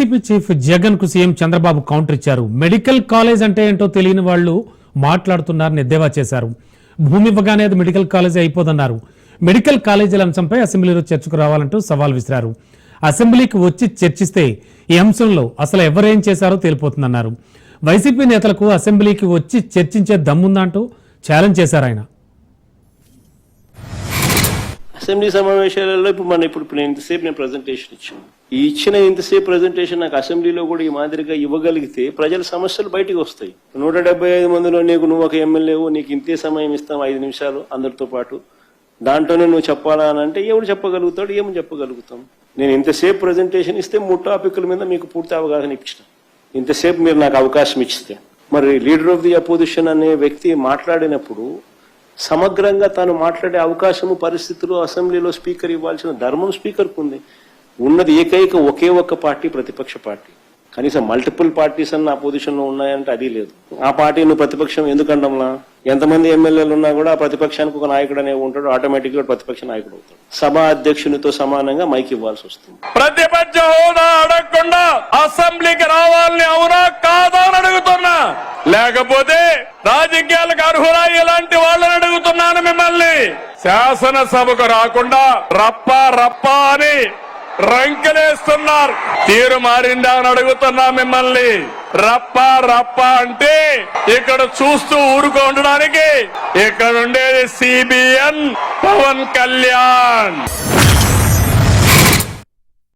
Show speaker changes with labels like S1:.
S1: YCP chief Jagan కు CM Chandrababu counter ఇచ్చారు. Medical college అంటే ఏంటో తెలియని వాళ్ళు మాట్లాడుతున్నారని ఎద్దేవా చేశారు. భూమి ఇవ్వగానే అది మెడికల్ కాలేజీ అయిపోదన్నారు. మెడికల్ కాలేజీల అంశంపై అసెంబ్లీలో చర్చకు రావాలంటూ సవాల్ విసిరారు. అసెంబ్లీకి వచ్చి చర్చిస్తే ఈ అంశంలో అసలు ఎవరేం చేశారో తేలిపోతుందన్నారు. వైసీపీ నేతలకు అసెంబ్లీకి వచ్చి చర్చించే దమ్ముందంటూ ఛాలెంజ్ చేశారు ఆయన.
S2: అసెంబ్లీ సమావేశాలలో ఇప్పుడు నేను ఇంతసేపు ప్రజెంటేషన్ ఇచ్చాను. ఇచ్చిన ఇంతసేపు ప్రజెంటేషన్ నాకు అసెంబ్లీలో కూడా ఈ మాదిరిగా ఇవ్వగలిగితే ప్రజల సమస్యలు బయటకు వస్తాయి. 175 మందిలో నువ్వు ఒక ఎమ్మెల్యేవు, నీకు ఇంతే సమయం ఇస్తాం 5 నిమిషాలు అందరితో పాటు, దాంట్లోనే నువ్వు చెప్పాలా అని అంటే ఎవరు చెప్పగలుగుతాడు, ఏమని చెప్పగలుగుతాం? నేను ఇంతసేపు ప్రజెంటేషన్ ఇస్తే 3 టాపిక్ల మీద మీకు పూర్తి అవగాహన ఇచ్చిన, ఇంతసేపు మీరు నాకు అవకాశం ఇచ్చితే. మరి లీడర్ ఆఫ్ ది అపోజిషన్ అనే వ్యక్తి మాట్లాడినప్పుడు సమగ్రంగా తాను మాట్లాడే అవకాశము, పరిస్థితులు అసెంబ్లీలో స్పీకర్ ఇవ్వాల్సిన ధర్మం స్పీకర్కు ఉంది. ఉన్నది ఏకైక ఒకే ఒక్క పార్టీ, ప్రతిపక్ష పార్టీ. కనీసం మల్టిపుల్ పార్టీస్ అన్న అపోజిషన్ లో ఉన్నాయంటే అది లేదు. ఆ పార్టీ నువ్వు ప్రతిపక్షం ఎందుకంటంలా? ఎంతమంది ఎమ్మెల్యేలు ఉన్నా కూడా ఆ ప్రతిపక్షానికి ఒక నాయకుడు అనే ఉంటాడు, ఆటోమేటిక్ గా ప్రతిపక్ష నాయకుడు అవుతాడు. సభా అధ్యక్షునితో సమానంగా మైక్ ఇవ్వాల్సి వస్తుంది.
S3: ప్రతిపక్ష హోదా అడగకుండా అసెంబ్లీకి రావాలని అవునా కాదా అని అడుగుతున్నా, లేకపోతే రాజకీయాలకు అర్హురా ఇలాంటి వాళ్ళని అడుగుతున్నాను మిమ్మల్ని. శాసనసభకు రాకుండా రప్ప అని రంకెలేస్తున్నారు. తీరు మారిందా అని అడుగుతున్నా మిమ్మల్ని. రప్ప అంటే ఇక్కడ చూస్తూ ఊరుకో ఉండడానికి ఇక్కడ ఉండేది CBN పవన్ కళ్యాణ్.